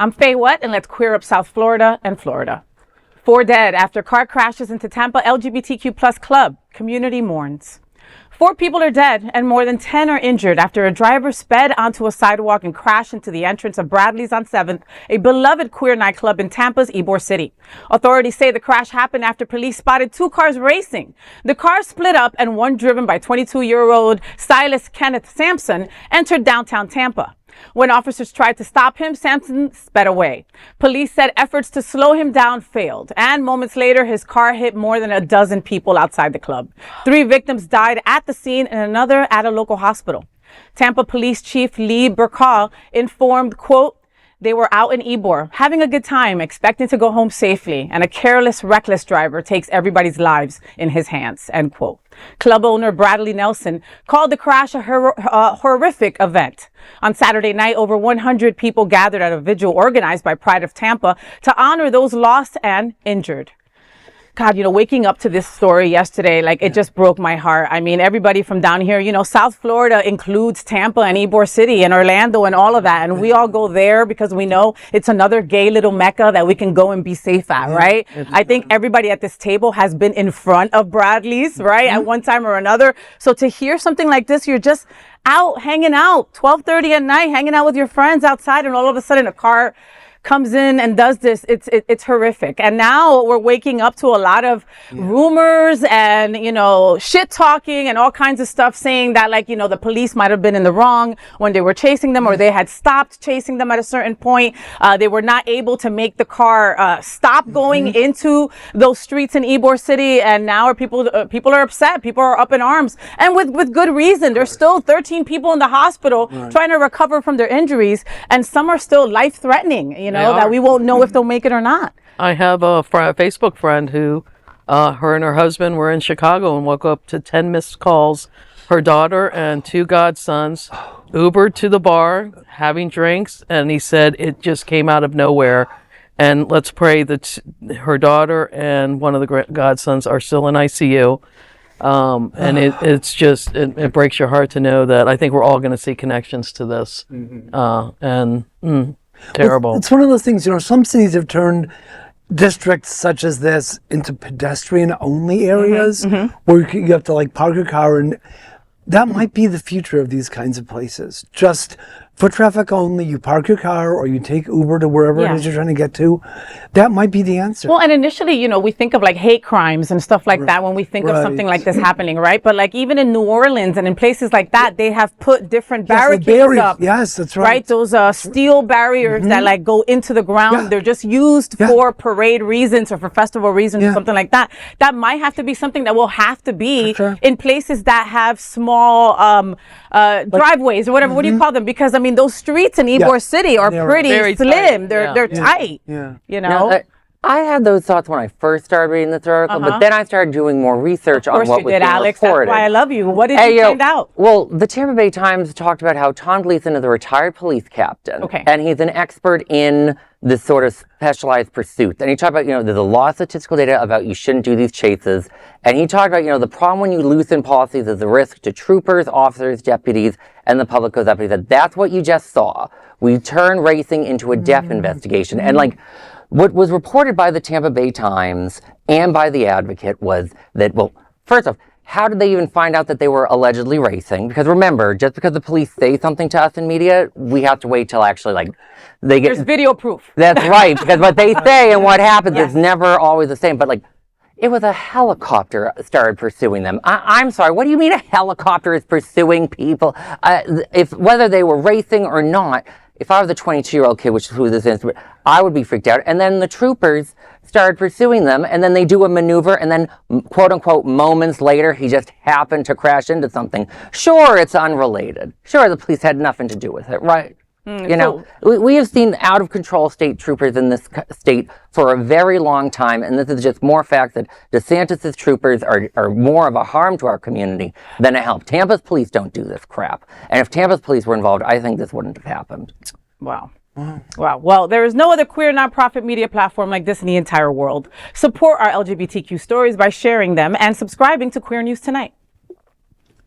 I'm Faye What, and let's queer up South Florida and Florida. 4 dead after car crashes into Tampa LGBTQ plus club. Community mourns. 4 people are dead and more than 10 are injured after a driver sped onto a sidewalk and crashed into the entrance of Bradley's on 7th, a beloved queer nightclub in Tampa's Ybor City. Authorities say the crash happened after police spotted 2 cars racing. The cars split up and one driven by 22-year-old Silas Kenneth Sampson entered downtown Tampa. When officers tried to stop him, Sampson sped away. Police said efforts to slow him down failed, and moments later, his car hit more than a dozen people outside the club. 3 victims died at the scene and another at a local hospital. Tampa Police Chief Bercaw informed, quote, "They were out in Ybor, having a good time, expecting to go home safely, and a careless, reckless driver takes everybody's lives in his hands," end quote. Club owner Bradley Nelson called the crash a horrific event. On Saturday night, over 100 people gathered at a vigil organized by Pride of Tampa to honor those lost and injured. God, waking up to this story yesterday, it just broke my heart. I mean, everybody from down here, South Florida includes Tampa and Ybor City and Orlando and all of that. And we all go there because we know it's another gay little mecca that we can go and be safe at, right? I think everybody at this table has been in front of Bradley's, right? At one time or another. So to hear something like this, you're just out hanging out, 12:30 at night, hanging out with your friends outside, and all of a sudden a car comes in and does this. It's horrific. And now we're waking up to a lot of rumors and, shit talking and all kinds of stuff saying that the police might have been in the wrong when they were chasing them, or they had stopped chasing them at a certain point. They were not able to make the car stop going into those streets in Ybor City. And now people are upset. People are up in arms, and with good reason. There's still 13 people in the hospital trying to recover from their injuries, and some are still life-threatening, that we won't know if they'll make it or not. I have a Facebook friend who, her and her husband were in Chicago and woke up to 10 missed calls. Her daughter and 2 godsons Ubered to the bar, having drinks, and he said it just came out of nowhere. And let's pray that her daughter and one of the godsons are still in ICU. And it's just, it breaks your heart to know that. I think we're all going to see connections to this. Terrible. Well, it's one of those things, some cities have turned districts such as this into pedestrian-only areas where you have to park your car, and that might be the future of these kinds of places. Just foot traffic only, you park your car or you take Uber to wherever it is you're trying to get to. That might be the answer. Well, and initially, we think of hate crimes and stuff like that when we think of something like this happening, right? But even in New Orleans and in places like that, they have put different barricades up. Yes, that's right. Right? Those steel barriers that go into the ground. Yeah. They're just used for parade reasons or for festival reasons or something like that. That might have to be something that will have to be in places that have small driveways or whatever. What do you call them? Because those streets in Ybor City are pretty slim. They're tight. Now, I had those thoughts when I first started reading this article, but then I started doing more research on what was being Alex. reported. That's why I love you. What did you find out? Well, the Tampa Bay Times talked about how Tom Gleason is a retired police captain, and he's an expert in this sort of specialized pursuit. And he talked about, there's a lot of statistical data about you shouldn't do these chases. And he talked about, the problem when you loosen policies is the risk to troopers, officers, deputies, and the public goes up. He said, that's what you just saw. We turn racing into a death investigation. And what was reported by the Tampa Bay Times and by the Advocate was that, well, first off, how did they even find out that they were allegedly racing? Because remember, just because the police say something to us in media, we have to wait till actually they get... There's video proof. That's right, because what they say and what happens is never always the same. But it was a helicopter started pursuing them. I'm sorry, what do you mean a helicopter is pursuing people? Whether they were racing or not, if I was a 22-year-old kid, which is who this is, I would be freaked out. And then the troopers started pursuing them, and then they do a maneuver, and then, quote-unquote, moments later, he just happened to crash into something. Sure, it's unrelated. Sure, the police had nothing to do with it, right? We have seen out-of-control state troopers in this state for a very long time, and this is just more fact that DeSantis' troopers are more of a harm to our community than a help. Tampa's police don't do this crap. And if Tampa's police were involved, I think this wouldn't have happened. Wow. Well, there is no other queer nonprofit media platform like this in the entire world. Support our LGBTQ stories by sharing them and subscribing to Queer News Tonight.